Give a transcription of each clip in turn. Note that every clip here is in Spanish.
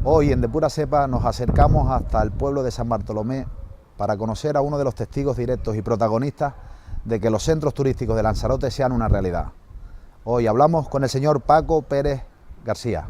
Hoy en De Pura Cepa nos acercamos hasta el pueblo de San Bartolomé para conocer a uno de los testigos directos y protagonistas de que los centros turísticos de Lanzarote sean una realidad. Hoy hablamos con el señor Paco Pérez García.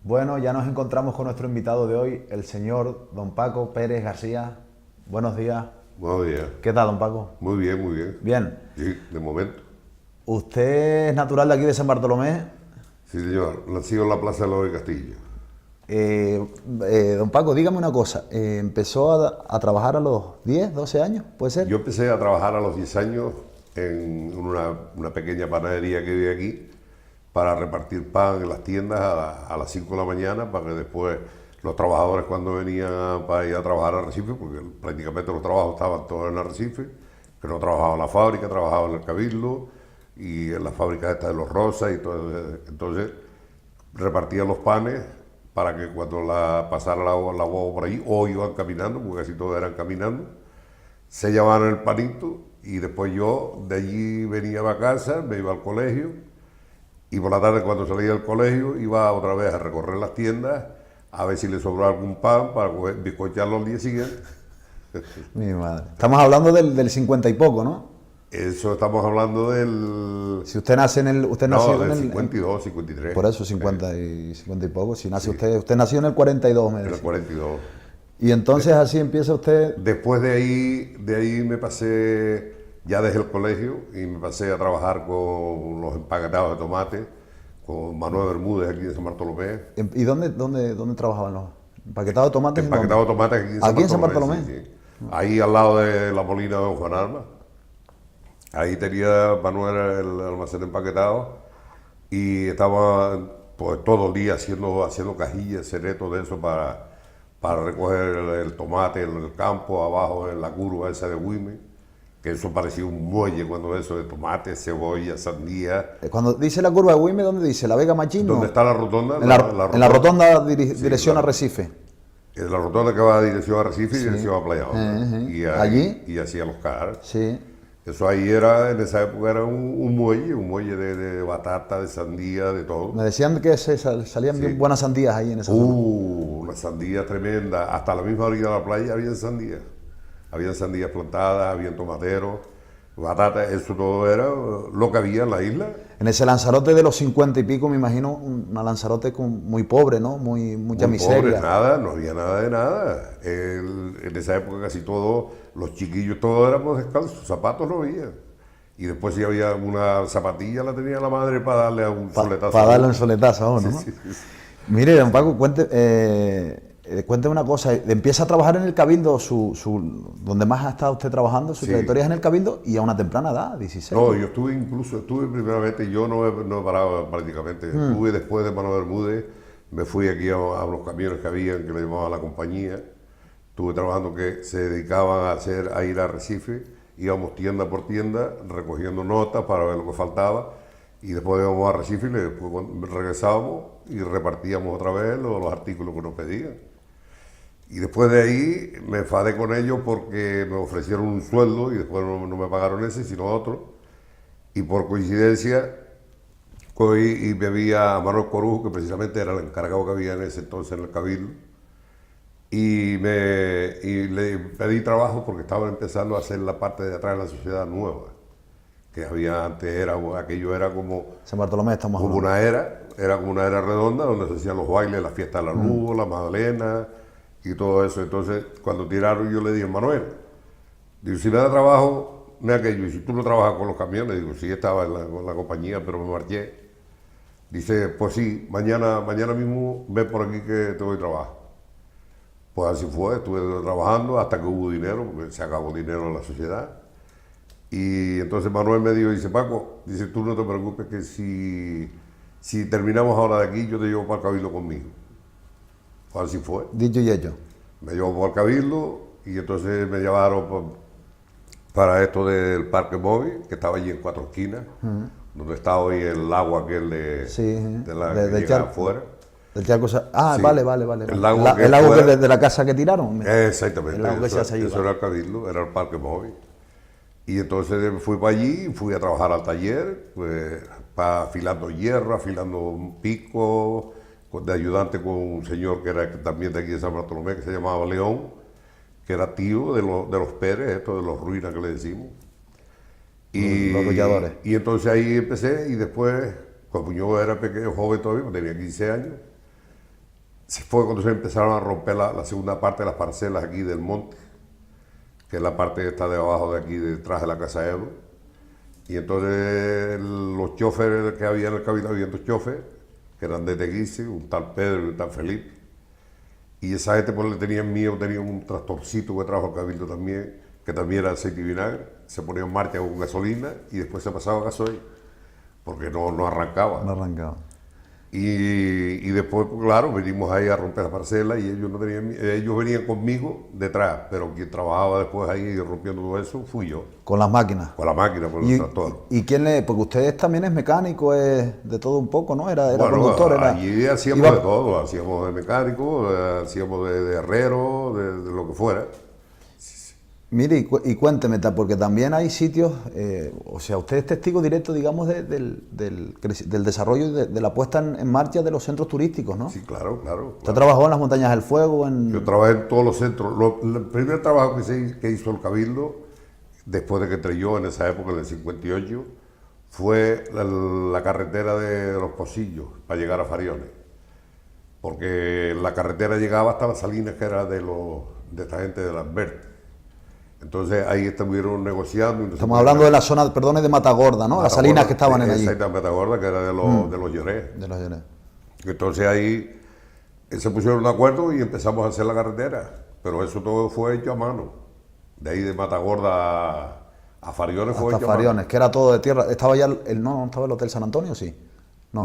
Bueno, ya nos encontramos con nuestro invitado de hoy, el señor don Paco Pérez García. Buenos días. Buenos días. ¿Qué tal, don Paco? Muy bien, muy bien. Bien. Sí, de momento. ¿Usted es natural de aquí de San Bartolomé? Sí, señor. Nacido en la Plaza de los Castillo. Don Paco, dígame una cosa. ¿Empezó a trabajar a los 10, 12 años? ¿Puede ser? Yo empecé a trabajar a los 10 años en una pequeña panadería que vive aquí, para repartir pan en las tiendas a las 5 de la mañana, para que después los trabajadores, cuando venían para ir a trabajar a Arrecife, porque prácticamente los trabajos estaban todos en Arrecife, que no trabajaba en la fábrica, trabajaba en el Cabildo y en la fábrica esta de los Rosas y todo. Entonces repartían los panes para que cuando pasara la guagua por ahí, o iban caminando, porque casi todos eran caminando, se llevaban el panito y después yo de allí venía a casa, me iba al colegio. Y por la tarde, cuando salía del colegio, iba otra vez a recorrer las tiendas a ver si le sobraba algún pan para bizcocharlo al día siguiente. Mi madre. Estamos hablando del 50 y poco, ¿no? Eso estamos hablando del... Si usted nace en el... Usted no, nació del en el, 52, 53. Por eso, 50 y 50 y poco. Si nace usted nació en el 42, me decía. En el 42. Y entonces así empieza usted... Después de ahí me pasé... Ya dejé el colegio y me pasé a trabajar con los empaquetados de tomate, con Manuel Bermúdez aquí en San Bartolomé. ¿Y dónde trabajaban los empaquetados de tomates? Empaquetados de tomates aquí en San Bartolomé. Sí, sí. Ahí al lado de la molina de Don Juan Alma. Ahí tenía Manuel el almacén empaquetado y estaba pues todo el día haciendo cajillas, ceretos de eso para recoger el tomate en el campo, abajo en la curva esa de Güime. Que eso parecía un muelle cuando eso de tomate, cebolla, sandía. Cuando dice la curva de Güime, ¿dónde dice? ¿La Vega Machín? ¿Dónde está la rotonda? En la rotonda dirección a Arrecife. En la rotonda que va a dirección a Arrecife y dirección a Playa Honda. ¿Allí? Y hacia Los Caras. Sí. Eso ahí era, en esa época era un muelle de batata, de sandía, de todo. Me decían que salían bien buenas sandías ahí en esa zona. Una sandía tremenda. Hasta la misma orilla de la playa había sandías. Habían sandías plantadas, habían tomateros, batatas, eso todo era lo que había en la isla. En ese Lanzarote de los 50 y pico, me imagino, una Lanzarote muy pobre, ¿no? Mucha miseria. Pobre, nada, no había nada de nada. En esa época casi todos, los chiquillos todos éramos descalzos, zapatos no había. Y después si había una zapatilla la tenía la madre para darle a un soletazo. Para darle un soletazo a uno, ¿no? Sí. Mire, don Paco, cuénteme una cosa, empieza a trabajar en el Cabildo, donde más ha estado usted trabajando, su trayectoria es en el Cabildo y a una temprana edad, 16. No, yo estuve primeramente, yo no he parado prácticamente, estuve después de Manuel Bermúdez, me fui aquí a los camiones que habían, que le llamaban la compañía, estuve trabajando que se dedicaban a ir a Arrecife, íbamos tienda por tienda, recogiendo notas para ver lo que faltaba, y después íbamos a Arrecife y después regresábamos y repartíamos otra vez los artículos que nos pedían. Y después de ahí me enfadé con ellos porque me ofrecieron un sueldo y después no me pagaron ese, sino otro. Y por coincidencia, y me vi a Manuel Corujo, que precisamente era el encargado que había en ese entonces en el Cabildo. Y le pedí trabajo porque estaba empezando a hacer la parte de atrás de la sociedad nueva. Que había antes, aquello era como... San Bartolomé estamos como hablando. Era como una era redonda donde se hacían los bailes, la fiesta de la luz, la magdalena y todo eso. Entonces, cuando tiraron, yo le dije, Manuel, digo, si me da trabajo, me aquello, y si tú no trabajas con los camiones, digo, sí estaba con la compañía, pero me marché. Dice, pues sí, mañana mismo ven por aquí que te doy trabajo. Pues así fue, estuve trabajando hasta que hubo dinero, porque se acabó dinero en la sociedad. Y entonces Manuel me dijo, dice, Paco, dice, tú no te preocupes que si terminamos ahora de aquí, yo te llevo para el Cabildo conmigo. Así fue. Dicho y hecho. Me llevó para el Cabildo y entonces me llevaron para esto del Parque Móvil, que estaba allí en Cuatro Esquinas, donde está hoy el lago aquel Sí, de la de- que del llega charco. afuera. Del Charco Sí. vale. El lago que El lago fuera- de la casa que tiraron. Exactamente. El lago que se hace allí. Eso era el Cabildo, era el Parque Móvil. Y entonces fui para allí, fui a trabajar al taller, pues, afilando hierro, afilando un pico, de ayudante con un señor que era también de aquí de San Bartolomé, que se llamaba León, que era tío de los Pérez, esto de los ruinas que le decimos. Los rolladores. Y entonces ahí empecé y después, como yo era pequeño, joven todavía, tenía 15 años, fue cuando se empezaron a romper la segunda parte de las parcelas aquí del monte, que es la parte que está debajo de aquí, detrás de la Casa Ebro. Y entonces los choferes que había en el Cabildo, había dos choferes, que eran de Teguise, un tal Pedro y un tal Felipe. Y esa gente pues le tenían miedo, tenían un tractorcito que trajo al Cabildo también, que también era aceite y vinagre, se ponía en marcha con gasolina y después se pasaba a gasoil, porque no arrancaba. No arrancaba. Y después, pues, claro, venimos ahí a romper la parcela y ellos no tenían, ellos venían conmigo detrás, pero quien trabajaba después ahí rompiendo todo eso fui yo, Con las máquinas. con la máquina, con el tractor. ¿Y quién le...? Porque ustedes también es mecánico, es de todo un poco, ¿no? Era Bueno, conductor, era... allí hacíamos iba- de todo, hacíamos de mecánico, hacíamos de herrero, de lo que fuera. Mire, y cuénteme, porque también hay sitios, o sea, usted es testigo directo, digamos, del desarrollo, de la puesta en marcha de los centros turísticos, ¿no? Sí, claro, claro. Usted trabajó en las Montañas del Fuego, Yo trabajé en todos los centros. El primer trabajo que hizo el Cabildo, después de que entré yo en esa época, en el 58, fue la carretera de los Pocillos para llegar a Fariones. Porque la carretera llegaba hasta las Salinas, que era de esta gente de las Verdes. Entonces ahí estuvieron negociando. Y Estamos hablando de la zona, perdone, de Matagorda, ¿no? Las salinas que estaban en allí. Exactamente, Matagorda, que era de los Llorés. De los Llorés. Entonces ahí se pusieron de acuerdo y empezamos a hacer la carretera. Pero eso todo fue hecho a mano. De ahí de Matagorda a Fariones fue Hasta hecho a mano. Fariones, que era todo de tierra. ¿Estaba ya no estaba el Hotel San Antonio, sí? No,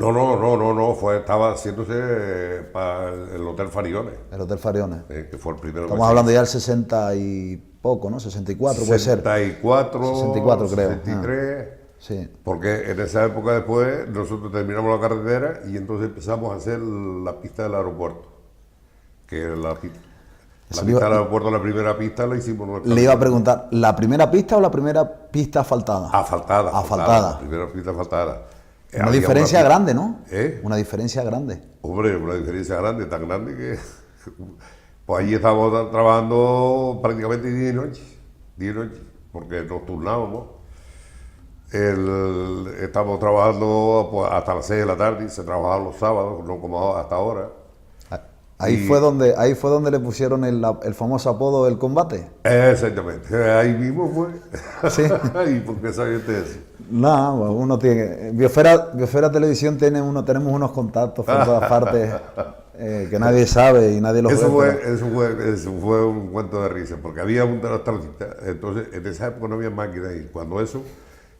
estaba haciéndose para el Hotel Fariones, El Hotel Fariones. que fue el primero. Estamos hablando ya del 60 y poco, ¿no? 64 puede ser. 64, 64 creo. 63. Sí. Porque en esa época después nosotros terminamos la carretera y entonces empezamos a hacer la pista del aeropuerto. Que la pista del aeropuerto, la primera pista la hicimos nosotros. Le iba a preguntar, ¿la primera pista o la primera pista asfaltada? Asfaltada. Asfaltada. La primera pista asfaltada. Una Había diferencia pista- grande, ¿no? Una diferencia grande. Hombre, una diferencia grande, tan grande que... Pues allí estábamos trabajando prácticamente día y noche, porque nos turnábamos. Estábamos trabajando pues, hasta las 6 de la tarde, se trabajaba los sábados, no como hasta ahora. Ahí fue donde le pusieron el famoso apodo del combate. Exactamente, ahí mismo fue. Sí. ¿Y por qué sabe usted eso? No, bueno, uno tiene... Biosfera Televisión tenemos unos contactos por todas partes que nadie sabe y nadie los ve. Eso fue un cuento de risa, porque había un tractorista, entonces en esa época no había máquina y cuando eso,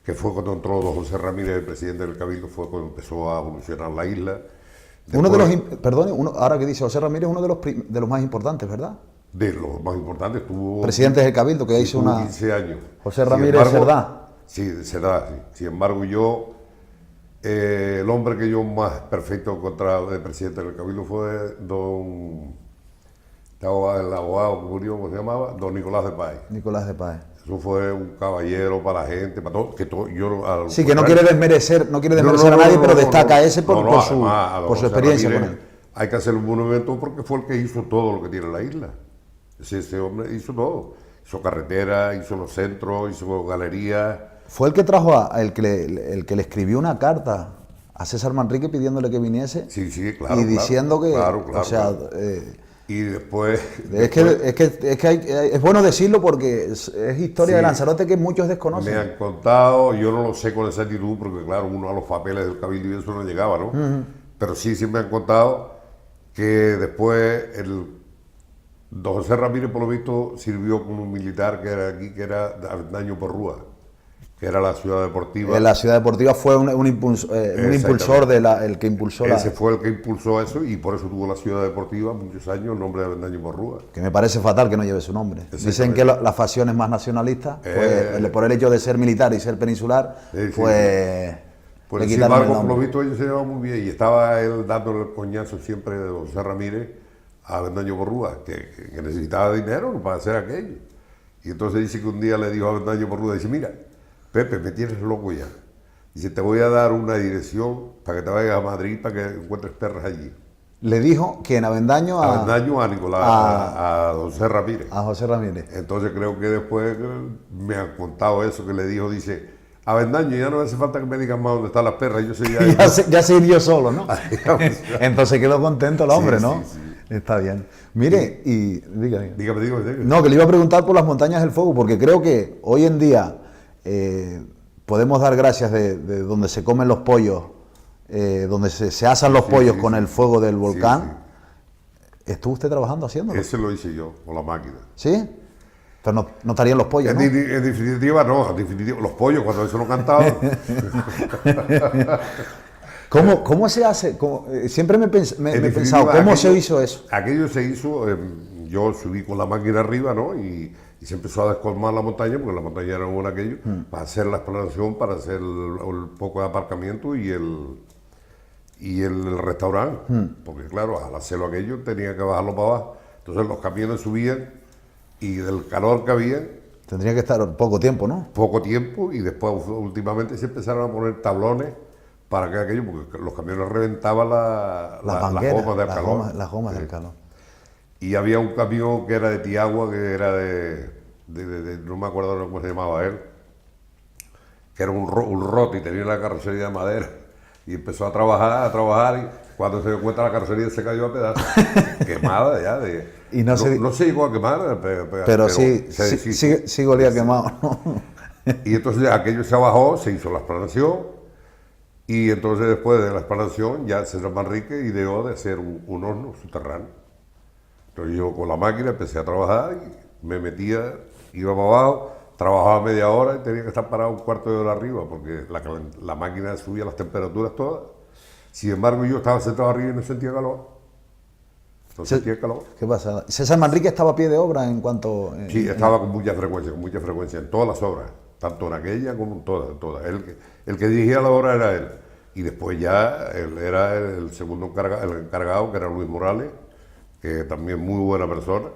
que fue cuando entró don José Ramírez, el presidente del Cabildo, fue cuando empezó a evolucionar la isla. Ahora que dice José Ramírez, uno de los más importantes, ¿verdad? De los más importantes, tuvo... Presidente del Cabildo, que hizo tuvo una... 15 años. José Ramírez Cerdá. Sí, de Cerdá, sí. Sin embargo, el hombre que yo más perfecto encontraba de presidente del Cabildo fue el abogado que murió, ¿cómo se llamaba? Don Nicolás de Páez. Nicolás de Páez. Eso fue un caballero para la gente, para todo, Sí, que no quiere desmerecer a nadie, pero destaca a ese por su experiencia con él. Hay que hacer un monumento porque fue el que hizo todo lo que tiene la isla. Ese hombre hizo todo. Hizo carretera, hizo los centros, hizo galerías. Fue el que trajo el que le escribió una carta a César Manrique pidiéndole que viniese. Sí, claro. Y diciendo que, claro. Y después... Es que es bueno decirlo porque es historia de Lanzarote que muchos desconocen. Me han contado, yo no lo sé con exactitud porque claro, uno a los papeles del Cabildo y eso no llegaba, ¿no? Pero sí me han contado que después don José Ramírez por lo visto sirvió con un militar que era aquí, que era Daño Porrúa. que era la ciudad deportiva. La ciudad deportiva fue un impulsor el que impulsó Ese fue el que impulsó eso y por eso tuvo la ciudad deportiva muchos años el nombre de Avendaño Porrúa. Que me parece fatal que no lleve su nombre. Dicen que las facciones más nacionalistas, por el hecho de ser militar y ser peninsular, pues sin embargo, por lo visto ellos se llevaban muy bien y estaba él dándole el coñazo siempre de José Ramírez a Avendaño Porrúa, que necesitaba dinero para hacer aquello. Y entonces dice que un día le dijo a Avendaño Porrúa, dice, mira, Pepe, me tienes loco ya. Dice, te voy a dar una dirección para que te vayas a Madrid para que encuentres perras allí. Le dijo que en Avendaño a Nicolás, a José Ramírez. A José Ramírez. Entonces creo que después me han contado eso que le dijo, dice, Avendaño, ya no hace falta que me digan más dónde están las perras, yo sé ya se hirió solo, ¿no? Entonces quedó contento el hombre, ¿no? Sí. Está bien. Mire, y dígame. No, que le iba a preguntar por las montañas del fuego, porque creo que hoy en día podemos dar gracias de donde se comen los pollos, donde se asan los pollos con el fuego del volcán. ¿Estuvo usted trabajando haciéndolo? Ese lo hice yo, con la máquina. ¿Sí? Pero no estarían los pollos, ¿no? En definitiva, no. En definitiva, los pollos, cuando eso no cantaban. ¿Cómo se hace? Siempre me he pensado, ¿cómo se hizo eso? Aquello se hizo, yo subí con la máquina arriba, ¿no? Y se empezó a descolmar la montaña, porque la montaña era buena aquello, para hacer la explanación, para hacer el poco de aparcamiento y el restaurante. Porque claro, al hacerlo aquello tenía que bajarlo para abajo. Entonces los camiones subían y del calor que había... Tendría que estar poco tiempo, ¿no? Poco tiempo, y después últimamente se empezaron a poner tablones para que aquello, porque los camiones reventaban las gomas del calor. Las gomas del calor. Y había un camión que era de Tiagua, que era no me acuerdo cómo se llamaba él, que era un roto y tenía la carrocería de madera. Y empezó a trabajar, y cuando se dio cuenta la carrocería se cayó a pedazos, quemada ya. Y no se llegó a quemar, pero sí olía quemado. Y entonces aquello se bajó, se hizo la explanación. Y entonces después de la explanación ya César Manrique ideó de hacer un horno subterráneo. Entonces yo con la máquina empecé a trabajar, y me metía, iba para abajo, trabajaba media hora y tenía que estar parado un cuarto de hora arriba porque la máquina subía las temperaturas todas. Sin embargo yo estaba sentado arriba y no sentía calor. No sentía calor. ¿Qué pasa? ¿César Manrique estaba a pie de obra en cuanto...? Sí, estaba con mucha frecuencia, en todas las obras, tanto en aquella como en todas. El que dirigía la obra era él. Y después ya él era el segundo encargado, que era Luis Morales, que también muy buena persona,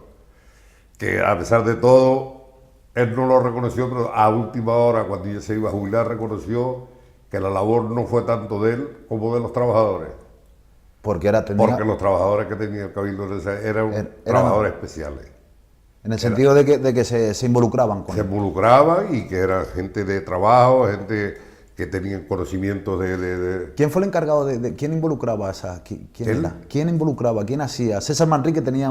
que a pesar de todo, él no lo reconoció, pero a última hora, cuando ya se iba a jubilar, reconoció que la labor no fue tanto de él como de los trabajadores. Porque los trabajadores que tenía el Cabildo eran trabajadores especiales. En el sentido de que se involucraban con él. Se involucraban y que era gente de trabajo, gente que tenían conocimientos de... ¿Quién fue el encargado de quién involucraba esa? ¿Quién era? ¿Quién involucraba? ¿Quién hacía? César Manrique tenía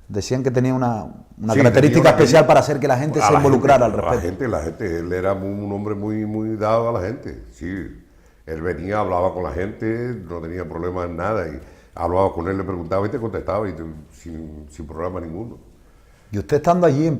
decían que tenía una característica especial para hacer que la gente se involucrara al respecto. La gente, él era un hombre muy dado a la gente, sí. Él venía, hablaba con la gente, no tenía problema en nada, y hablaba con él, le preguntaba y te contestaba, sin problema ninguno. Y usted estando allí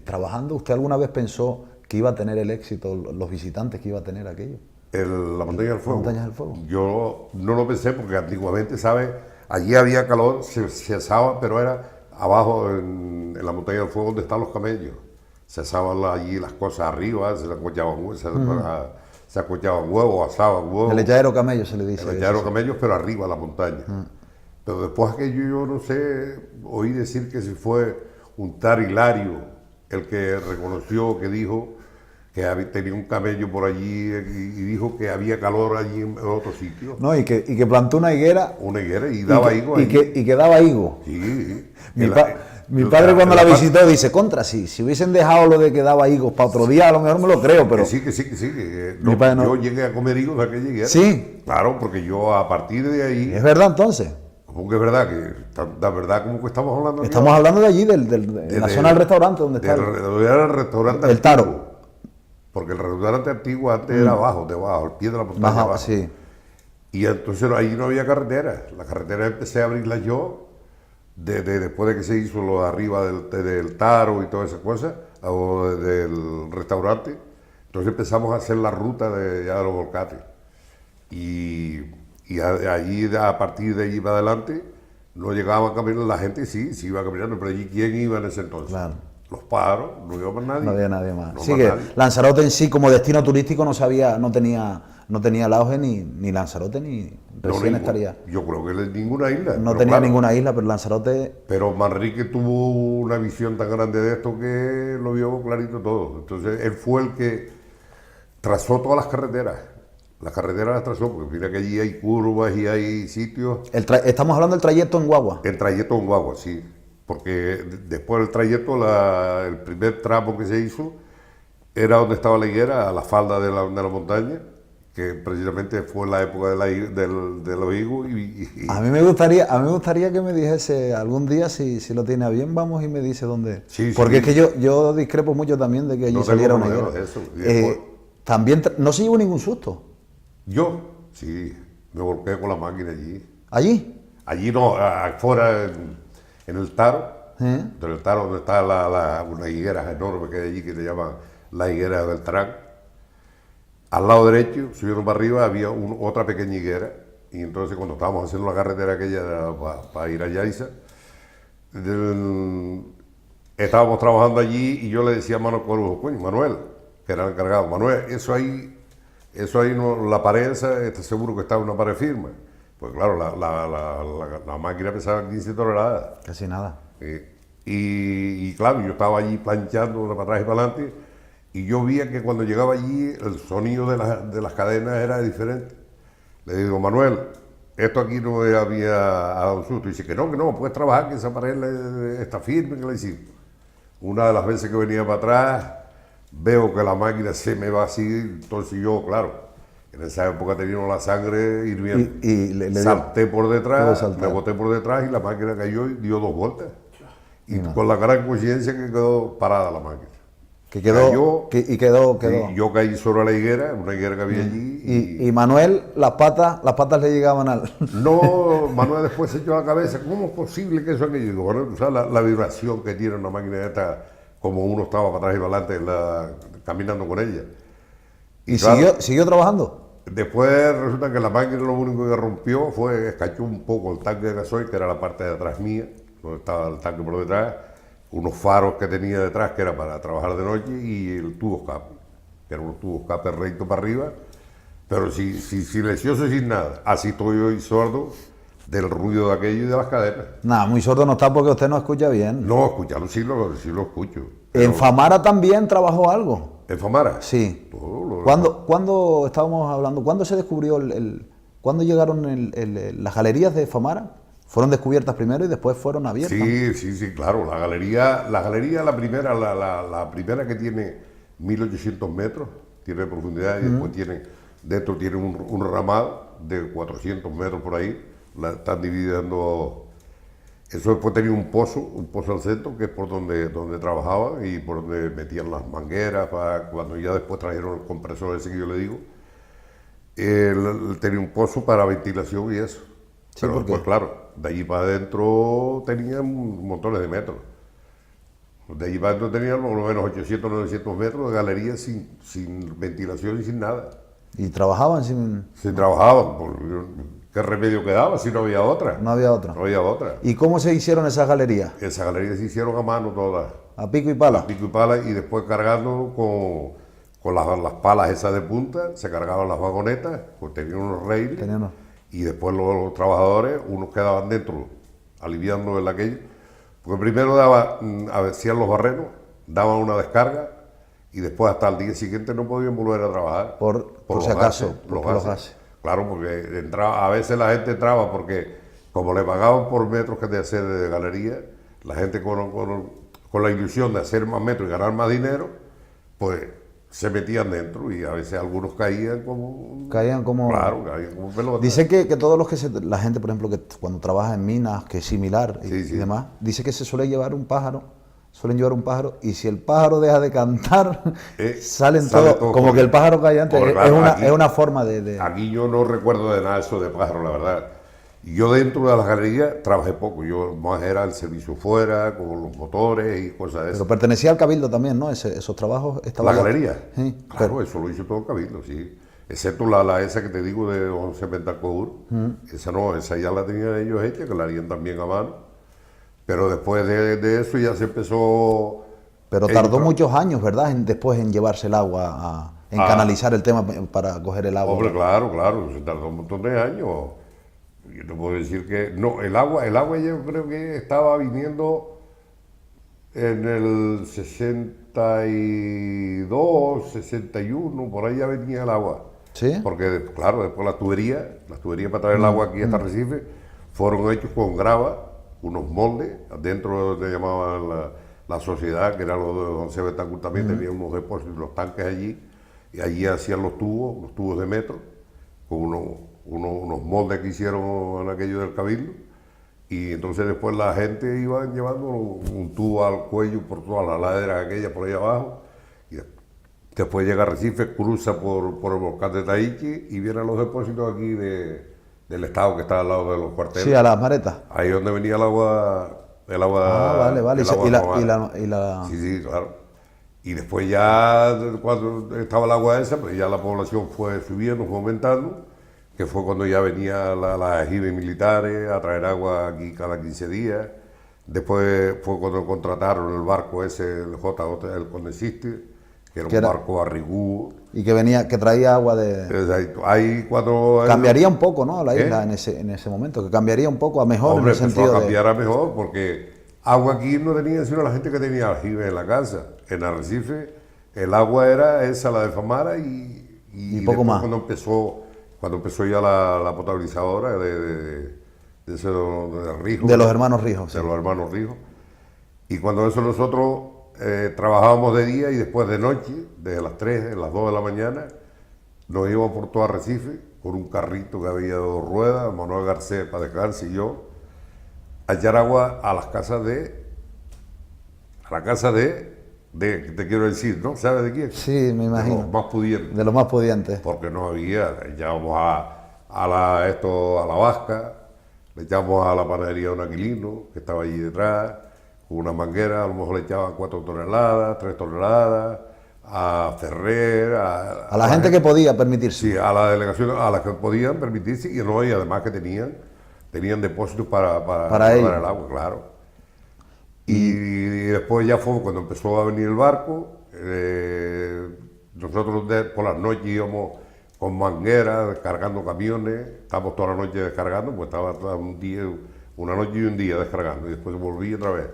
trabajando, ¿usted alguna vez pensó que iba a tener el éxito, los visitantes que iba a tener aquello? La Montaña del Fuego. Montañas del Fuego. Yo no lo pensé porque antiguamente, ¿sabes? Allí había calor, se asaba, pero era abajo en la Montaña del Fuego donde están los camellos. Se asaban allí las cosas arriba, se acochaban huevos, asaban huevos. El echadero camello se le dice. El echadero camellos, pero arriba, la montaña. Pero después aquello yo no sé, oí decir que si fue un tal Hilario el que reconoció, que dijo que tenía un camello por allí y dijo que había calor allí en otro sitio. No, y que plantó una higuera. Una higuera y daba higo. Y que daba higo. Sí. Mi padre cuando la visitó dice, si hubiesen dejado lo de que daba higos para otro día, a lo mejor me lo creo, pero... Que sí. Yo llegué a comer higos de aquella higuera. Sí. Claro, porque yo a partir de ahí... ¿Es verdad entonces? Como que es verdad, la verdad como que estamos hablando... Estamos hablando de allí, de la zona del restaurante donde está. Era el restaurante el Taro. Porque el restaurante antiguo antes era abajo, debajo, al pie de la montaña abajo. Sí. Y entonces ahí no había carretera. La carretera empecé a abrirla yo, después de que se hizo lo de arriba del Taro y todas esas cosas, o del restaurante. Entonces empezamos a hacer la ruta de, ya de los volcates. Y allí, a partir de allí para adelante, no llegaba a caminar, la gente sí iba caminando, pero allí ¿quién iba en ese entonces? Claro. Los pájaros, no iba más nadie. No había nadie más. No Sí más que nadie. Lanzarote en sí como destino turístico no tenía el auge ni Lanzarote ni recién No, estaría. yo creo que ninguna isla. No pero tenía claro, ninguna isla, pero Lanzarote. Pero Manrique tuvo una visión tan grande de esto que lo vio clarito todo. Entonces él fue el que trazó todas las carreteras. Las carreteras las trazó, porque mira que allí hay curvas y hay sitios. Estamos hablando del trayecto en guagua. El trayecto en guagua, sí. Porque después del trayecto, el primer tramo que se hizo era donde estaba la higuera, a la falda de la montaña, que precisamente fue en la época de los higos. A mí me gustaría que me dijese algún día, si lo tiene a bien, vamos y me dice dónde. Sí, porque sí. es que yo discrepo mucho también de que allí No saliera tengo una problema higuera. de eso. Y después, También no se llevó ningún susto. yo, sí, me volqué con la máquina allí. ¿Allí? Allí no, afuera en el Taro, ¿Eh? en el Taro donde está una higuera enorme que hay allí que se llama la higuera de Beltrán. Al lado derecho, subiendo para arriba, había otra pequeña higuera. Y entonces cuando estábamos haciendo la carretera aquella para ir a Yaiza, estábamos trabajando allí y yo le decía a Manuel Corujo, coño, Manuel, que era el encargado, Manuel, eso ahí no, la pared esa, está seguro que está una pared firme. Pues claro, la máquina pesaba 15 toneladas. Casi nada. Y claro, yo estaba allí planchando para atrás y para adelante y yo veía que cuando llegaba allí el sonido de las cadenas era diferente. Le digo, Manuel, esto aquí no me había dado un susto. Y dice que no, puedes trabajar, que esa pared está firme, que le hicimos. Una de las veces que venía para atrás, veo que la máquina se me va así, entonces yo, claro, en esa época tenía la sangre hirviendo. Y le salté por pudo detrás, saltar. me boté por detrás y la máquina cayó y dio 2 vueltas. Y con la gran conciencia que quedó parada la máquina. Que quedó. Cayó, Quedó. y yo caí sobre la higuera, una higuera que había allí. Y Manuel, las patas le llegaban al. No, Manuel después se echó la cabeza, ¿cómo es posible que eso aquello? Digo, bueno, tú sabes la vibración que tiene una máquina esta, como uno estaba para atrás y para adelante caminando con ella. ¿Y claro, siguió trabajando? Después resulta que la máquina lo único que rompió fue, escachó un poco el tanque de gasoil, que era la parte de atrás mía, donde estaba el tanque por detrás, unos faros que tenía detrás, que era para trabajar de noche, y el tubo escape, que eran unos tubos escape recto para arriba, pero silencioso y sin nada. Así estoy hoy sordo del ruido de aquello y de las cadenas. Nada, muy sordo no está porque usted no escucha bien. No, escucharlo sí lo escucho. ¿En Famara también trabajó algo? ¿En Famara? Sí. Todo ¿Cuándo estábamos hablando? ¿Cuándo se descubrió cuándo llegaron las galerías de Famara? ¿Fueron descubiertas primero y después fueron abiertas? Sí, claro. La galería, la primera que tiene 1800 metros, tiene de profundidad, y después dentro tiene un ramado de 400 metros por ahí. Están dividiendo. Eso después tenía un pozo al centro, que es por donde trabajaban y por donde metían las mangueras, cuando ya después trajeron el compresor ese que yo le digo. Él tenía un pozo para ventilación y eso. Sí, pero ¿por qué? después, claro, de allí para adentro tenían montones de metros. De allí para adentro tenían por lo menos 800, 900 metros de galería sin ventilación y sin nada. ¿Y trabajaban sin...? Se trabajaban, ¿qué remedio quedaba si no había otra? No había otra. No había otra. ¿Y cómo se hicieron esas galerías? Esas galerías se hicieron a mano todas, ¿A pico y pala? pico y pala, y después cargando con las palas esas de punta, se cargaban las vagonetas, pues tenían unos rails, y después los trabajadores, unos quedaban dentro, aliviando el aquello, porque primero hacían los barrenos, daban una descarga, y después hasta el día siguiente no podían volver a trabajar. Por los si acaso, gases, por los los gases. gases. Claro, porque a veces la gente entraba porque como le pagaban por metros que de hacer de galería, la gente con la ilusión de hacer más metros y ganar más dinero, pues se metían dentro y a veces algunos caían como... Claro, caían como pelotas. Dice que todos la gente, por ejemplo, que cuando trabaja en minas, que es similar y demás, dice que se suelen llevar un pájaro, y si el pájaro deja de cantar, salen todos, como que el pájaro cae antes. Claro, es una forma de... Aquí yo no recuerdo de nada eso de pájaro, la verdad. Y yo dentro de la galería trabajé poco, yo más era el servicio fuera, con los motores y cosas de Pero eso. pertenecía al Cabildo también, ¿no? Esos trabajos ¿La estaban... galería? Sí, Claro, eso lo hizo todo el Cabildo, sí. Excepto la esa que te digo de 11 Bentancur, esa no, esa ya la tenían ellos hecha, que la harían también a mano. Pero después de eso ya se empezó... pero ellos tardó tra- muchos años, ¿verdad? Después en llevarse el agua, en canalizar el tema para coger el agua. Hombre, claro, claro, se tardó un montón de años. Yo te puedo decir que... No, el agua yo creo que estaba viniendo en el 62, 61, por ahí ya venía el agua. ¿Sí? Porque, claro, después las tuberías para traer el agua aquí hasta Recife, fueron hechos con grava, unos moldes, adentro donde llamaban la sociedad, que era lo de Don Sebe Betancur también, tenía unos depósitos, los tanques allí, y allí hacían los tubos de metro, con unos moldes que hicieron en aquello del Cabildo, y entonces después la gente iba llevando un tubo al cuello por toda la ladera aquella por ahí abajo, y después llega a Recife, cruza por el volcán de Taiki y viene a los depósitos aquí del estado que está al lado de los cuarteles. Sí, a las maretas. Ahí es donde venía el agua, Vale, vale. el agua normal. Y la... Sí, sí, claro. Y después ya, cuando estaba el agua esa, pues ya la población fue subiendo, fue aumentando, que fue cuando ya venía las ajibes militares a traer agua aquí cada 15 días. Después fue cuando contrataron el barco ese, el J, el Condesiste, que era un barco barrigudo. Y que traía agua de... Ahí cuando... Cambiaría un poco, ¿no? La ¿Eh? isla en ese momento, que cambiaría un poco a mejor Hombre, en el empezó sentido a de... cambiar a mejor porque agua aquí no tenía sino la gente que tenía aljibe en la casa. En Arrecife el agua era esa, la de Famara y poco después más. Cuando empezó ya la potabilizadora de Rijo. De los hermanos Rijos, De sí. los hermanos Rijos. Y cuando eso nosotros trabajábamos de día y después de noche, desde las 3, las 2 de la mañana, nos íbamos por todo Arrecife con un carrito que había de 2 ruedas, Manuel Garcés para descansar y yo, a echar agua a las casas te quiero decir, ¿no? ¿Sabes de quién? Sí, me imagino. De los más pudientes. De los más pudientes. Porque no había, le echábamos a la vasca, le echábamos a la panadería de un Aquilino, que estaba allí detrás, con una manguera, a lo mejor le echaban 4 toneladas, 3 toneladas, a Ferrer, A la gente que podía permitirse. Sí, a la delegación, a las que podían permitirse y no, y además que tenían depósitos para ellos. el agua, claro. Y después ya fue cuando empezó a venir el barco, nosotros por las noches íbamos con mangueras, descargando camiones, estábamos toda la noche descargando, pues estaba todo un día, una noche y un día descargando, y después volví otra vez.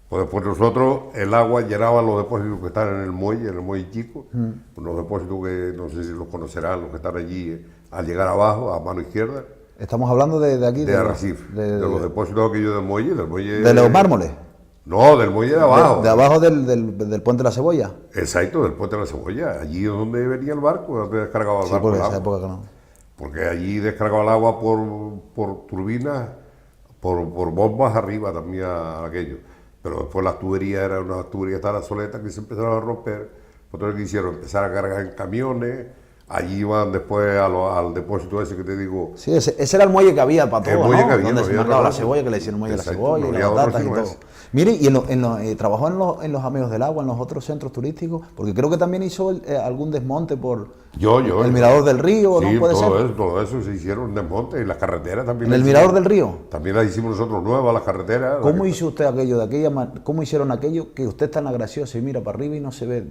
Pues después nosotros, el agua llenaba los depósitos que están en el muelle chico, unos depósitos que no sé si los conocerán, los que están allí al llegar abajo, a mano izquierda, Estamos hablando de aquí. de Arrecife, de los depósitos aquellos del muelle. De los mármoles. No, del muelle de abajo. De abajo del puente de la Cebolla. Exacto, del puente de la Cebolla. Allí es donde venía el barco, donde descargaba el Sí, barco. porque el en esa agua. época que no. Porque allí descargaba el agua por turbinas, por bombas arriba también a aquello. Pero después las tuberías eran unas tuberías tan soletas que se empezaron a romper. Entonces, ¿qué hicieron? Empezar a cargar en camiones. Allí iban después al depósito ese que te digo. Sí, ese era el muelle que había para El todo, muelle ¿no? que había, Donde no se había marcaba otra la cosa. cebolla, que le decían el muelle de la Exacto, cebolla no y había las otro batatas y sino todo. ese. Mire, y trabajó en los Amigos del Agua, en los otros centros turísticos, porque creo que también hizo algún desmonte por el Mirador del Río, sí, ¿no? ¿Puede ser? Todo eso se hicieron desmontes y las carreteras también. En el Mirador del Río. También las hicimos nosotros nuevas, las carreteras. ¿Cómo hizo usted aquello cómo hicieron aquello que usted está en la Graciosa y mira para arriba y no se ve?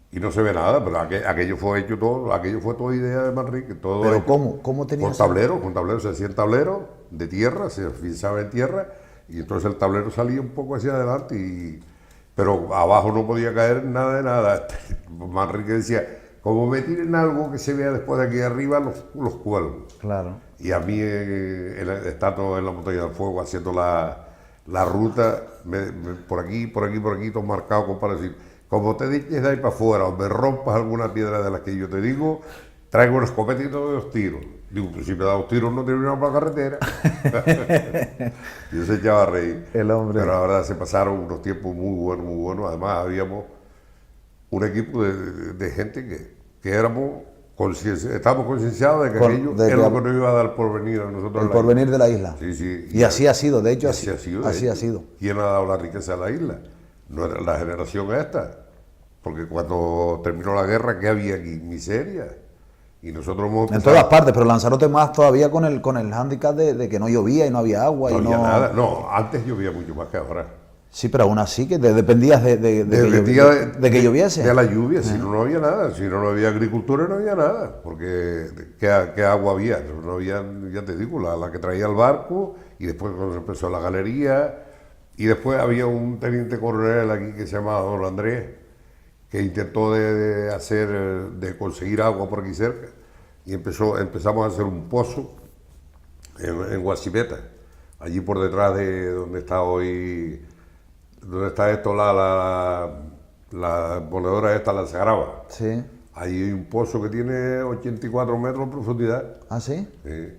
Y no se ve nada, pero aquello fue hecho todo, aquello fue toda idea de Manrique, todo Pero hecho. ¿cómo tenía Con tableros, se hacían tableros de tierra, se fixaba en tierra, y entonces el tablero salía un poco hacia adelante, pero abajo no podía caer nada de nada. Manrique decía, como me tiren algo que se vea después de aquí arriba, los cuelgo. Claro. Y a mí, estando en la montaña del fuego, haciendo la ruta, por aquí, todo marcado, para decir, como te dices de ahí para afuera, o me rompas alguna piedra de las que yo te digo, traigo una escopeta y te doy 2 tiros. Digo, pues si me da 2 tiros no te voy a para la carretera. Y se echaba a reír. El hombre. Pero la verdad se pasaron unos tiempos muy buenos, muy buenos. Además habíamos un equipo de gente que éramos Estamos concienciados de que aquello es lo que nos iba a dar porvenir a nosotros. El porvenir de la isla. Sí, sí. Y así ha sido, de hecho, así ha sido. Así ha sido. ¿Quién ha dado la riqueza a la isla? No era la generación esta. Porque cuando terminó la guerra, ¿qué había aquí? Miseria. Y nosotros hemos empezado... En todas partes, pero Lanzarote más todavía con el hándicap de que no llovía y no había agua. No y había nada. No, antes llovía mucho más que ahora. Sí, pero aún así que dependías de que lloviese. De la lluvia, si no, no había nada. Si no, no había agricultura, no había nada. Porque ¿qué agua había? No había, ya te digo, la que traía el barco, y después cuando se empezó la galería, y después había un teniente coronel aquí que se llamaba Don Andrés, que intentó de conseguir agua por aquí cerca, y empezamos a hacer un pozo en Guasipeta, allí por detrás de donde está hoy... ¿Dónde está esto? La ponedora esta, la Sagraba. Sí. Ahí hay un pozo que tiene 84 metros de profundidad. ¿Ah, sí? Sí.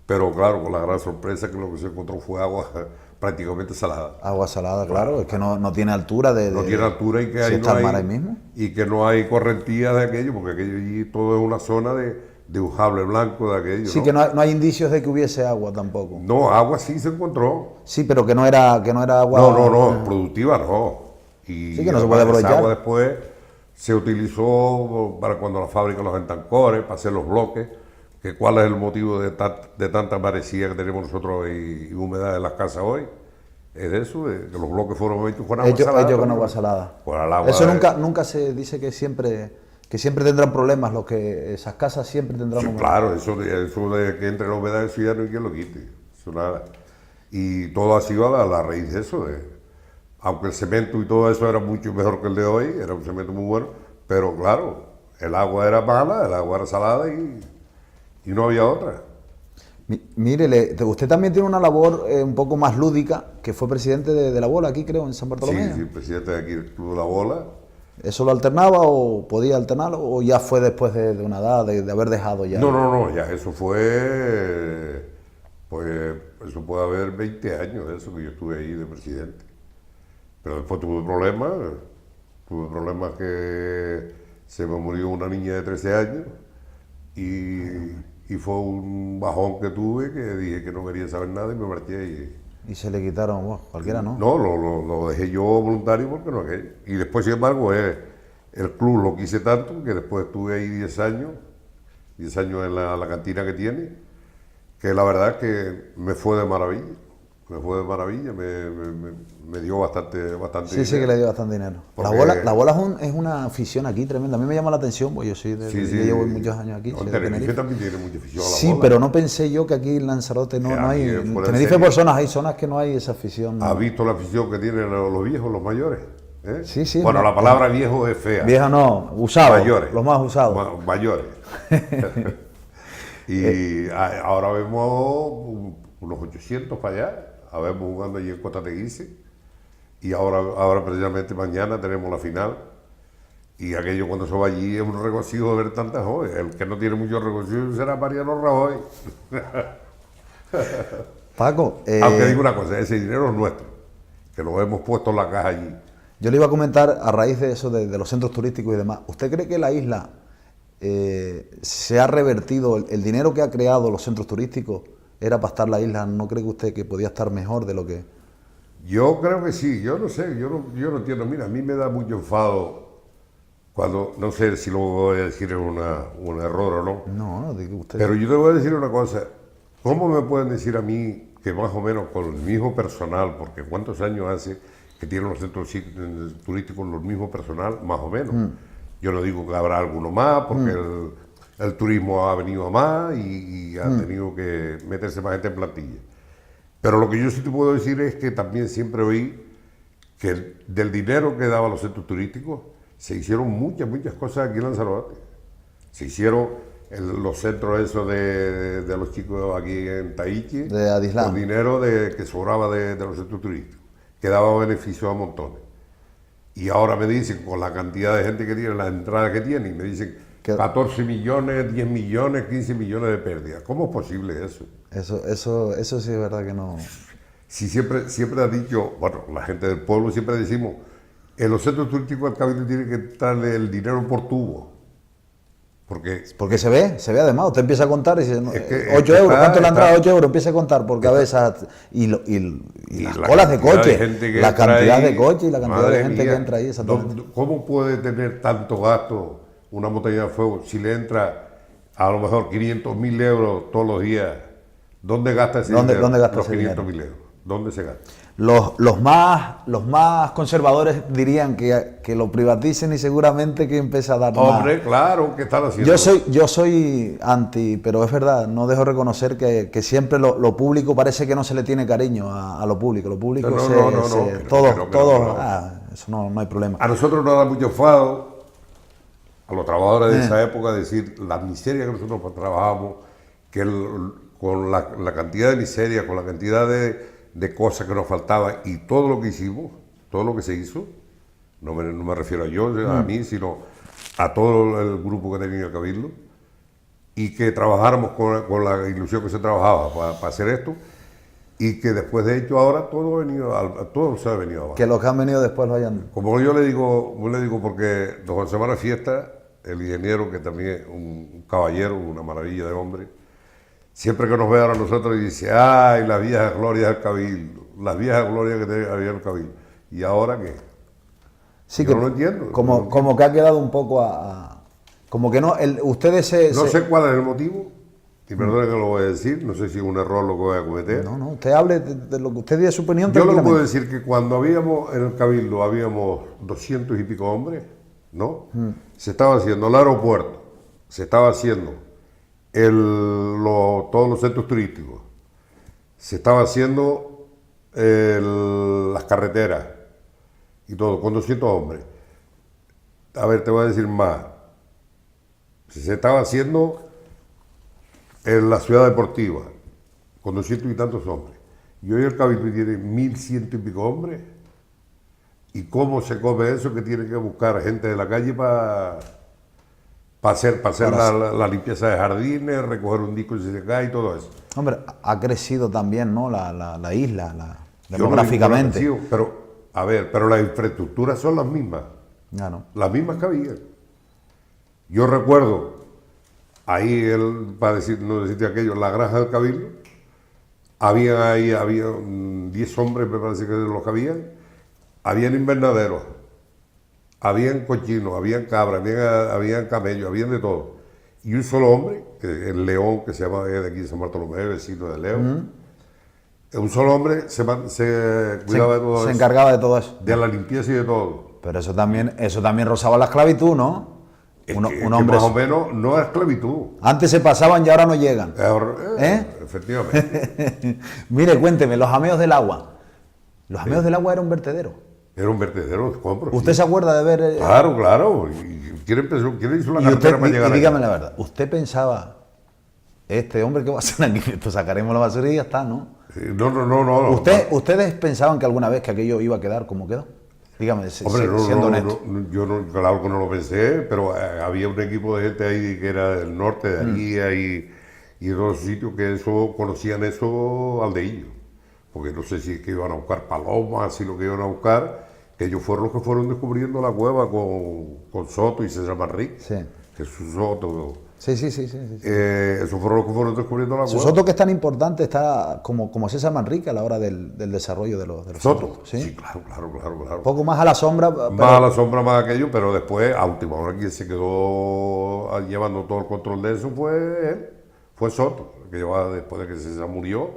Pero claro, con la gran sorpresa que lo que se encontró fue agua prácticamente salada. Agua salada, claro. Es que no tiene altura no tiene altura y que si ahí está no el mar hay, ahí mismo. Y que no hay correntía de aquello, porque aquello allí todo es una zona de un sable blanco de aquello. Sí, ¿no? Que no hay indicios de que hubiese agua tampoco. No, agua sí se encontró. Sí, pero que no era agua... No, productiva no. Y sí, que no se puede aprovechar. Esa agua después se utilizó para cuando la fábrica los entancores, para hacer los bloques, que cuál es el motivo de tanta marecía que tenemos nosotros y humedad en las casas hoy. Es eso, de que los bloques fueron hechos con agua salada. Hechos con agua salada. Eso nunca se dice que siempre tendrán problemas, esas casas siempre tendrán problemas. Claro, eso de que entre la humedad, eso ya no hay quien lo quite. Eso nada. Y todo ha sido a la raíz de eso. Aunque el cemento y todo eso era mucho mejor que el de hoy, era un cemento muy bueno, pero claro, el agua era mala, el agua era salada y no había otra. Mire, usted también tiene una labor un poco más lúdica, que fue presidente de la Bola aquí, creo, en San Bartolomé. Sí, presidente de aquí del Club de la Bola. ¿Eso lo alternaba o podía alternarlo o ya fue después de una edad, de haber dejado ya? No, ya eso fue, pues eso puede haber 20 años de eso que yo estuve ahí de presidente. Pero después tuve problemas que se me murió una niña de 13 años y fue un bajón que tuve que dije que no quería saber nada y me marché. Y se le quitaron, cualquiera no. No, lo dejé yo voluntario porque no aquello. Y después, sin embargo, el club lo quise tanto que después estuve ahí 10 años en la cantina que tiene, que la verdad es que me fue de maravilla. Me dio bastante sí, dinero. Sí, que le dio bastante dinero. Porque la bola es una afición aquí tremenda. A mí me llama la atención, pues yo yo llevo muchos años aquí. Tenerife también tiene mucha afición a la bola. Sí, pero no pensé yo que aquí en Lanzarote no hay... En Tenerife hay zonas que no hay esa afición. ¿Has visto la afición que tienen los viejos, los mayores? Sí. Bueno, la palabra viejo es fea. Vieja no, usados. Mayores. Los más usados. Mayores. Y ahora vemos unos 800 para allá. Habemos jugando allí en Costa Teguise y ahora precisamente mañana tenemos la final y aquello cuando se va allí es un regocijo de ver tantas jóvenes. El que no tiene mucho regocijo será Mariano Rajoy. Paco, aunque digo una cosa, ese dinero es nuestro, que lo hemos puesto en la caja allí. Yo le iba a comentar a raíz de eso, de los centros turísticos y demás. ¿Usted cree que la isla se ha revertido el dinero que ha creado los centros turísticos? Era para estar la isla, ¿no cree que usted que podía estar mejor de lo que...? Yo creo que sí, yo no sé, yo no entiendo. Mira, a mí me da mucho enfado cuando, no sé si lo voy a decir es un error o no. No, digo usted... Pero yo te voy a decir una cosa, ¿cómo me pueden decir a mí que más o menos con el mismo personal, porque cuántos años hace que tienen los centros turísticos los mismos personal, más o menos? Yo no digo que habrá alguno más, porque el turismo ha venido a más y ha tenido que meterse más gente en plantilla. Pero lo que yo sí te puedo decir es que también siempre oí que del dinero que daban los centros turísticos se hicieron muchas cosas aquí en Lanzarote. Se hicieron los centros esos de los chicos aquí en Tahiti, de Adislán, con dinero que sobraba de los centros turísticos, que daba beneficios a montones. Y ahora me dicen, con la cantidad de gente que tiene, la entrada que tiene, y me dicen 14 millones, 10 millones, 15 millones de pérdidas. ¿Cómo es posible eso? Eso sí es verdad que no... Si siempre ha dicho, bueno, la gente del pueblo siempre decimos, en los centros turísticos al cabildo tiene que darle el dinero por tubo. Porque se ve además, usted empieza a contar y dice, Es que 8 euros, está- ¿cuánto es la entrada? está- 8 euros, empieza a contar por cabeza y las la colas de cantidad coche, gente que la entra cantidad ahí, de coche y la cantidad madre de gente mía, que entra ahí, exactamente. ¿Cómo puede tener tanto gasto una botella de fuego si le entra a lo mejor 500.000 euros todos los días? ¿Dónde gasta ese ¿Dónde- dinero? dónde gasta los ese 500.000 euros? ¿Dónde se gasta? Los más conservadores dirían que lo privaticen y seguramente que empiece a dar más. Hombre, claro, ¿qué están haciendo? Yo soy anti, pero es verdad, no dejo de reconocer que siempre lo público parece que no se le tiene cariño a lo público. Lo público No, se, no, no, se- no, que no, todos, que no, que todos, no, que no. eso no hay problema. A nosotros nos da mucho enfado, a los trabajadores de esa época, decir la miseria que nosotros trabajábamos, que con la cantidad de miseria, con la cantidad de cosas que nos faltaban y todo lo que hicimos, todo lo que se hizo, no me refiero a yo, a mí, sino a todo el grupo que tenía el Cabildo, y que trabajáramos con la ilusión que se trabajaba para hacer esto, y que después de hecho ahora todo se ha venido abajo. Que los que han venido después lo hayan... Como yo le digo porque don Juan Semana Fiesta, el ingeniero, que también es un caballero, una maravilla de hombre, siempre que nos ve a nosotros dice, ay, las viejas glorias del Cabildo, las viejas glorias que había en el Cabildo. ¿Y ahora qué? Sí, Yo que no lo entiendo. Como que ha quedado un poco como que no, ustedes No sé cuál es el motivo, y perdone que lo voy a decir, no sé si es un error lo que voy a cometer. No, usted hable de lo que usted diga su opinión. Yo lo que tranquilamente. puedo decir que cuando habíamos en el Cabildo, habíamos 200 y pico hombres, ¿no? Se estaba haciendo el aeropuerto, se estaba haciendo todos los centros turísticos, se estaba haciendo las carreteras y todo, con 200 hombres. A ver, te voy a decir más. Se estaba haciendo en la ciudad deportiva, con 200 y tantos hombres. Y hoy el Cabildo tiene 1.100 y pico hombres. ¿Y cómo se come eso? Que tiene que buscar gente de la calle para hacer la limpieza de jardines, recoger un disco si se cae y todo eso. Hombre, ha crecido también, ¿no? La isla, Yo no demográficamente. digo que no ha crecido, pero las infraestructuras son las mismas. Ya no. Las mismas que había. Yo recuerdo, ahí, no decirte aquello, la granja del Cabildo, había 10 hombres, me parece que de los que habían invernaderos, habían cochinos, habían cabras, habían camellos, habían de todo. Y un solo hombre, el León, que se llama de aquí de San Bartolomé, vecino de León, un solo hombre se cuidaba de todo eso. Se encargaba de todo eso. De la limpieza y de todo. Pero eso también rozaba la esclavitud, ¿no? Es Un que hombre. más o menos no es esclavitud. Antes se pasaban y ahora no llegan. Efectivamente. Mire, cuénteme, los jameos del agua. Los jameos del agua era un vertedero. Era un vertedero de compras. ¿Usted se acuerda de ver...? Claro. ¿Quién hizo la carretera para llegar dígame allá? la verdad, ¿usted pensaba, este hombre qué va a hacer aquí? Esto sacaremos la basura y ya está, ¿no? No. ¿Ustedes pensaban que alguna vez que aquello iba a quedar como quedó? Dígame, Hombre, siendo honesto. yo claro que no lo pensé, pero había un equipo de gente ahí que era del norte, de allí y de otros sitios que conocían eso aldeillos. Porque no sé si es que iban a buscar palomas, si lo que iban a buscar, que ellos fueron los que fueron descubriendo la cueva con Soto y César Manrique. Sí. Jesús Soto. Sí. Esos fueron los que fueron descubriendo la cueva. Soto, que es tan importante, está como César Manrique a la hora del desarrollo de los Soto. productos, ¿sí? Sí, claro. Un poco más a la sombra. Más a la sombra, más aquello, pero después, a última hora, quien se quedó llevando todo el control de eso fue él, fue Soto, que llevaba después de que César murió,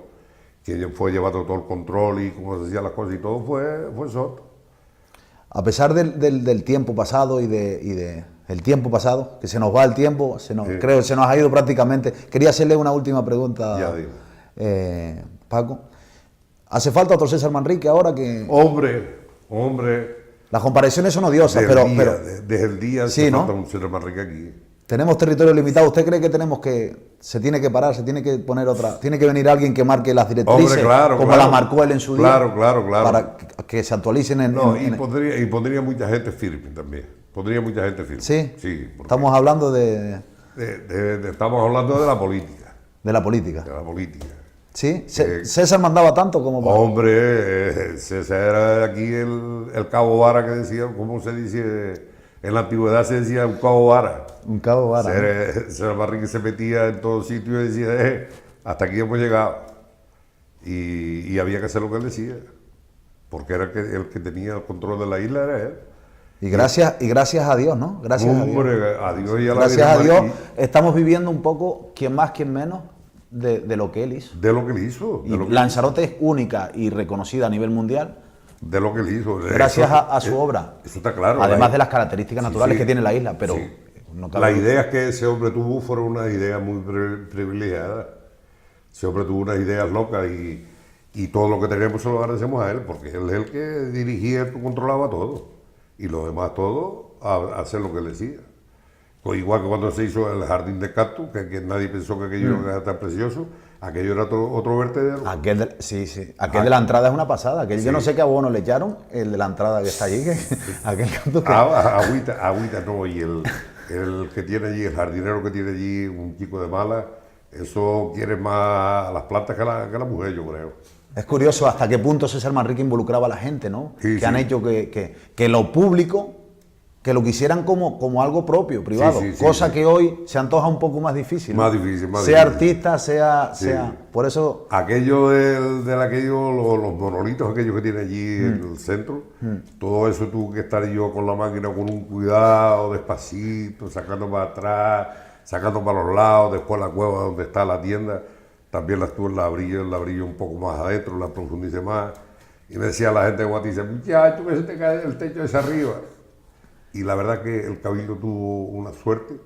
quien fue llevando todo el control y cómo se hacían las cosas y todo fue Soto. A pesar del tiempo pasado el tiempo pasado, que se nos va el tiempo, creo que se nos ha ido prácticamente. Quería hacerle una última pregunta, Paco. ¿Hace falta otro César Manrique ahora que...? Hombre. Las comparaciones son odiosas, Desde el día sí, ¿no? falta un César Manrique aquí. Tenemos territorio limitado. ¿Usted cree que se tiene que parar, se tiene que poner tiene que venir alguien que marque las directrices, como las marcó él en su día? Claro. Para que se actualicen y pondría mucha gente firme también. Sí. Estamos hablando estamos hablando de la política. De la política. De la política. Sí. César mandaba tanto como... Hombre, César era aquí el cabo vara que decía, ¿cómo se dice? En la antigüedad se decía un cabo vara. Un cabo vara. Ese Manrique se metía en todo sitio y decía, hasta aquí hemos llegado. Y había que hacer lo que él decía, porque era el que tenía el control de la isla, era él. Y gracias a Dios, ¿no? Gracias a Dios. A Dios y a la Gracias a Virgen Dios María. estamos viviendo un poco, quien más, quien menos, de lo que él hizo. De lo que él hizo. Y Lanzarote es única y reconocida a nivel mundial de lo que él hizo. gracias a su obra. Eso está claro. Además de las características naturales que tiene la isla, pero sí. no cabe Las duda. ideas que ese hombre tuvo fueron unas ideas muy privilegiadas. Ese hombre tuvo unas ideas locas y todo lo que tenemos se lo agradecemos a él, porque él es el que dirigía y controlaba todo. Y los demás todo a hacer lo que él decía. Pues igual que cuando se hizo el jardín de cactus, que nadie pensó que aquello era tan precioso, aquello era otro vertedero. Aquel de la entrada es una pasada. Yo no sé qué abono le echaron, el de la entrada que está allí, aquel canto que... Agüita no, y el que tiene allí, el jardinero que tiene allí, un chico de Mala, eso quiere más a las plantas que la mujer, yo creo. Es curioso hasta qué punto César Manrique involucraba a la gente, ¿no? Que han hecho que lo público, que lo quisieran como algo propio, privado, cosa que hoy se antoja un poco más difícil. Más ¿no? difícil, sea artista, sea... Por eso... Aquello los monolitos aquellos que tiene allí en el centro, todo eso tuvo que estar yo con la máquina con un cuidado, despacito, sacando para atrás, sacando para los lados, después la cueva donde está la tienda, también la abrí un poco más adentro, la profundicé más, y me decía la gente de Guatiza, muchacho, que se te cae el techo hacia arriba. Y la verdad que el Cabildo tuvo una suerte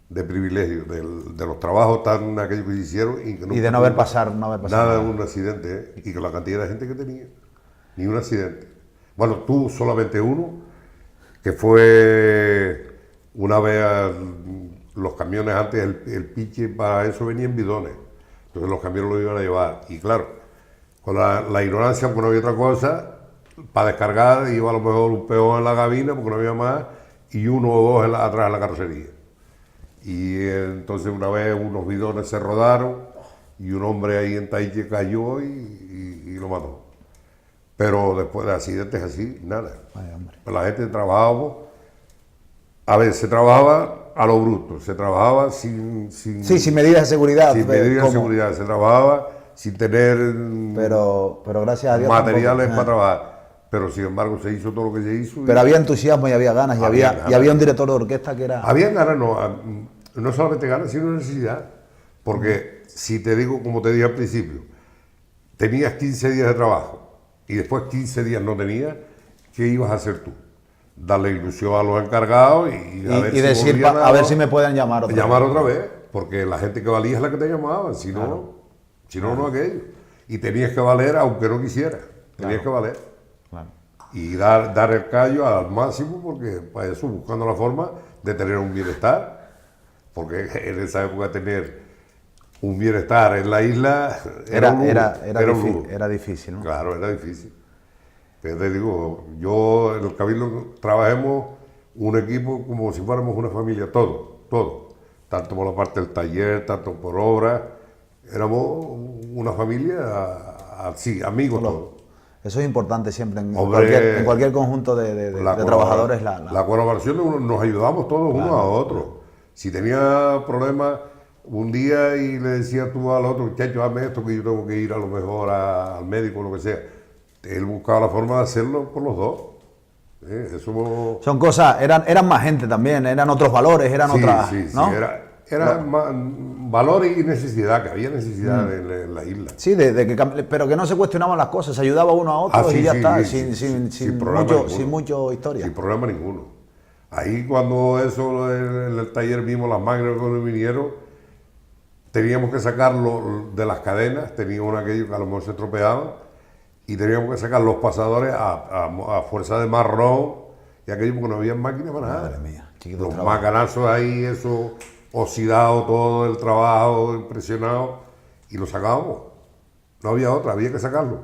de privilegio, de los trabajos tan aquellos que se hicieron y que no haber pasado nada de un accidente, y con la cantidad de gente que tenía, ni un accidente. Bueno, tuvo solamente uno, que fue una vez los camiones antes, el piche para eso venía en bidones, entonces los camiones lo iban a llevar, y claro, con la ignorancia, porque no había otra cosa, para descargar iba a lo mejor un peón en la cabina porque no había más y uno o dos atrás en la carrocería. Y entonces una vez unos bidones se rodaron y un hombre ahí en Taiche cayó y lo mató. Pero después de accidentes así, nada. La gente trabajaba, a ver, se trabajaba a lo bruto, se trabajaba sin medidas de seguridad. Sin medidas de seguridad, se trabajaba sin tener pero gracias a Dios materiales para trabajar. Pero sin embargo se hizo todo lo que se hizo. Pero había entusiasmo y había ganas, y había un director de orquesta que era... Había ganas, no solamente ganas, sino necesidad. Porque si te digo, como te dije al principio, tenías 15 días de trabajo y después 15 días no tenías, ¿qué ibas a hacer tú? Darle ilusión a los encargados y decir, a ver si me pueden llamar otra vez. Porque la gente que valía es la que te llamaba, si no, no aquello. Y tenías que valer aunque no quisieras, tenías que valer. Y dar el callo al máximo, porque para eso, buscando la forma de tener un bienestar, porque en esa época tener un bienestar en la isla era difícil, ¿no? Claro, era difícil. Pero te digo, yo en el Cabildo trabajemos un equipo como si fuéramos una familia, todo, tanto por la parte del taller, tanto por obra, éramos una familia así, amigos todos. Eso es importante siempre en cualquier conjunto de trabajadores. La colaboración, nos ayudamos todos unos a otros. Si tenía problemas un día y le decía tú al otro, muchacho, hazme esto que yo tengo que ir a lo mejor al médico o lo que sea, él buscaba la forma de hacerlo por los dos. Eso... Son cosas, eran más gente también, eran otros valores, eran otras... ¿no? Era más valor y necesidad, que había necesidad en la isla. Sí, pero que no se cuestionaban las cosas, se ayudaba uno a otro y ya está, sin mucho historia. Sin problema ninguno. Ahí cuando eso, en el taller vimos las máquinas cuando vinieron, teníamos que sacarlo de las cadenas, teníamos aquello que a lo mejor se estropeaban, y teníamos que sacar los pasadores a fuerza de marrón, y aquello porque no había máquinas para nada. Madre mía, los macanazos ahí, eso... oxidado todo el trabajo, impresionado, y lo sacábamos. No había otra, había que sacarlo.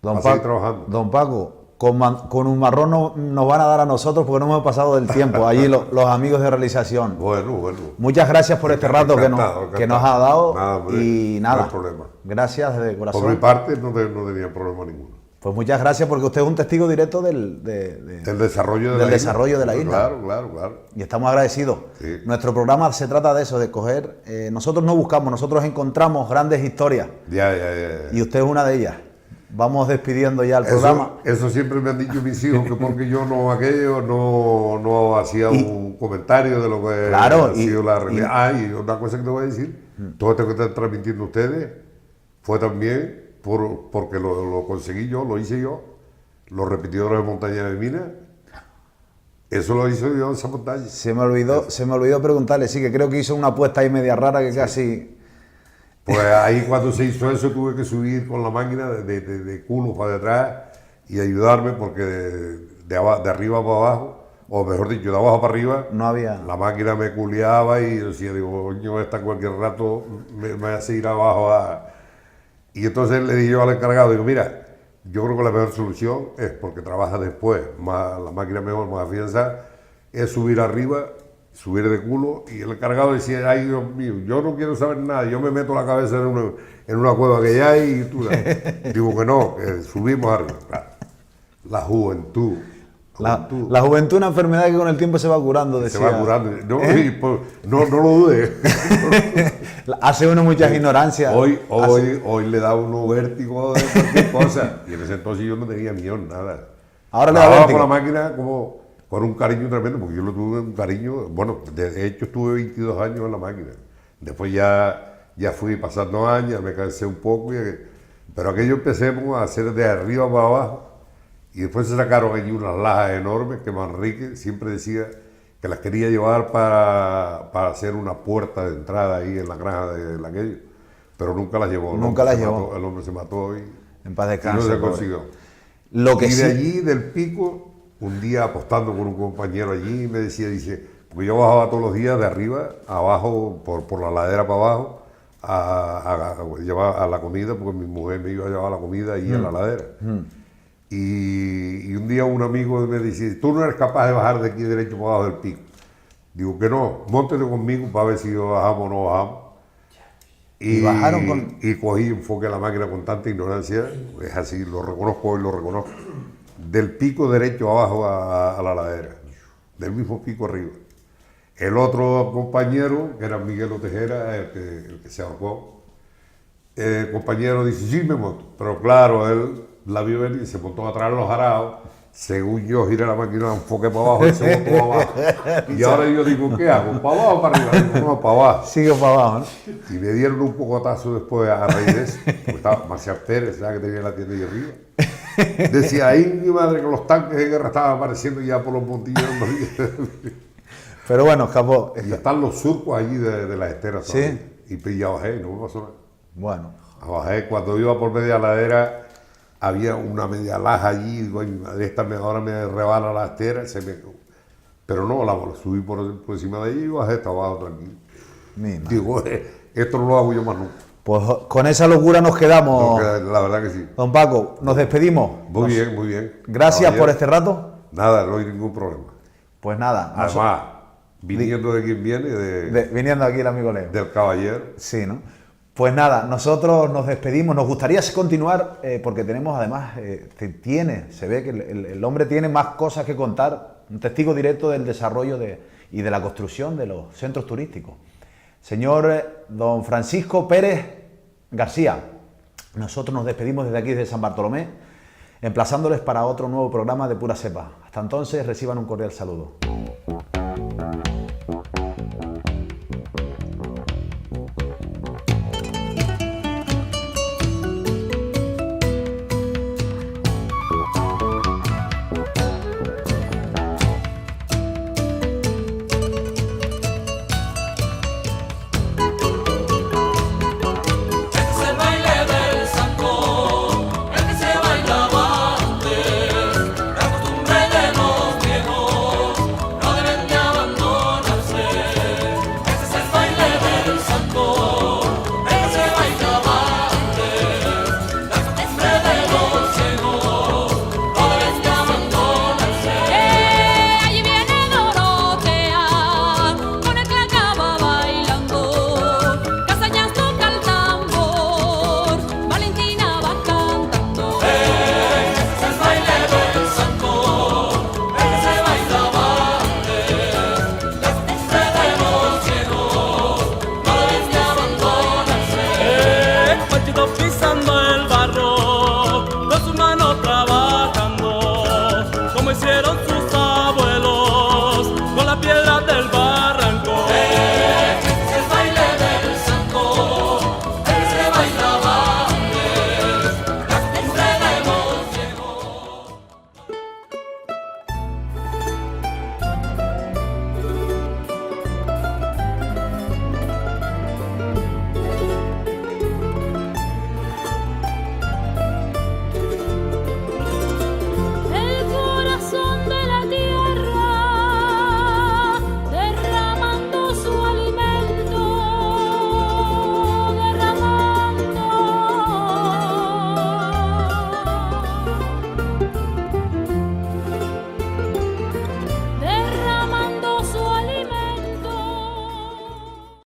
Don Paco, con un marrón nos van a dar a nosotros porque no hemos pasado del tiempo, allí los amigos de realización. Bueno. Muchas gracias por este rato que nos ha dado. Nada, y nada, no hay problema. Gracias de corazón. Por mi parte no tenía problema ninguno. Pues muchas gracias, porque usted es un testigo directo del desarrollo de la isla. Claro, claro, claro. Y estamos agradecidos. Sí. Nuestro programa se trata de eso, de coger... nosotros no buscamos, nosotros encontramos grandes historias. Ya. Y usted es una de ellas. Vamos despidiendo ya el programa. Eso siempre me han dicho mis hijos, que porque yo no hacía un comentario de lo que ha sido la realidad. Y una cosa que te voy a decir, todo esto que están transmitiendo ustedes fue también porque lo conseguí yo, lo hice yo, los repetidores de montaña de mina. Eso lo hice yo en esa montaña. Se me olvidó preguntarle, sí, que creo que hizo una apuesta ahí media rara que casi... Pues ahí cuando se hizo eso tuve que subir con la máquina de culo para detrás y ayudarme, porque de arriba para abajo, o mejor dicho, de abajo para arriba, no había... la máquina me culeaba y yo decía, digo, coño, esta cualquier rato me hace ir abajo Y entonces le dije yo al encargado, digo, mira, yo creo que la mejor solución es, porque trabaja después, la máquina mejor, más afianzada, es subir arriba, subir de culo. Y el encargado decía, ay Dios mío, yo no quiero saber nada, yo me meto la cabeza en una cueva que ya hay y tú... Digo que no, que subimos arriba. Claro. La juventud. La juventud es una enfermedad que con el tiempo se va curando, decía. Se va curando. No lo dudes. Hace uno muchas ignorancias. Hoy le da uno vértigo de cualquier cosa. Y en ese entonces yo no tenía miedo, nada. Ahora le da vértigo. Con la máquina como con un cariño tremendo, porque yo lo tuve un cariño. Bueno, de hecho estuve 22 años en la máquina. Después ya fui pasando años, me cansé un poco. Pero aquello empecemos a hacer de arriba para abajo. Y después se sacaron allí unas lajas enormes que Manrique siempre decía que las quería llevar para hacer una puerta de entrada ahí en la granja de aquello. Pero nunca las llevó. Nunca las llevó. El hombre se mató y en paz descanse, no se consiguió. Y de allí, del pico, un día apostando con un compañero allí, me decía, porque yo bajaba todos los días de arriba, abajo, por la ladera para abajo, a llevar a la comida, porque mi mujer me iba a llevar la comida allí en la ladera. Y un día un amigo me dice, tú no eres capaz de bajar de aquí derecho para abajo del pico. Digo que no, móntete conmigo para ver si bajamos o no bajamos. Y bajaron y cogí, enfoqué la máquina con tanta ignorancia, es así, lo reconozco hoy, lo reconozco. Del pico derecho abajo a la ladera, del mismo pico arriba. El otro compañero, que era Miguel Tejera, el que se ahorcó, el compañero dice, sí me monto, pero claro, él la vio venir y se montó atrás de los arados. Según yo giré la máquina, enfoqué para abajo y se montó abajo. Y ahora yo digo, ¿qué hago? ¿Para abajo o para arriba? Digo, no, para abajo. Sigue para abajo, ¿no? Y me dieron un pocotazo después a raíz de eso, porque estaba Marcial Pérez, ¿sabes? Que tenía la tienda ahí arriba. Decía, ahí mi madre, que los tanques de guerra estaban apareciendo ya por los montillos. Pero bueno, escapó. Y están los surcos allí de las esteras. Sí. Y ya bajé, no me pasó nada. Bueno. Bajé, cuando iba por media ladera, había una media laja allí, digo, ahora me rebala la estera, pero no, la subí por encima de allí y bajé hasta abajo tranquilo. Digo, esto no lo hago yo más nunca. Pues con esa locura nos quedamos. La verdad que sí. Don Paco, nos despedimos. Muy bien, muy bien. Gracias por este rato. Nada, no hay ningún problema. Pues nada. Además, viniendo de quien viene, viniendo aquí el amigo Leo. Del caballero. Sí, ¿no? Pues nada, nosotros nos despedimos. Nos gustaría continuar porque tenemos además, se ve que el hombre tiene más cosas que contar. Un testigo directo del desarrollo y de la construcción de los centros turísticos. Señor don Francisco Pérez García, nosotros nos despedimos desde aquí, desde San Bartolomé, emplazándoles para otro nuevo programa de Pura Cepa. Hasta entonces, reciban un cordial saludo.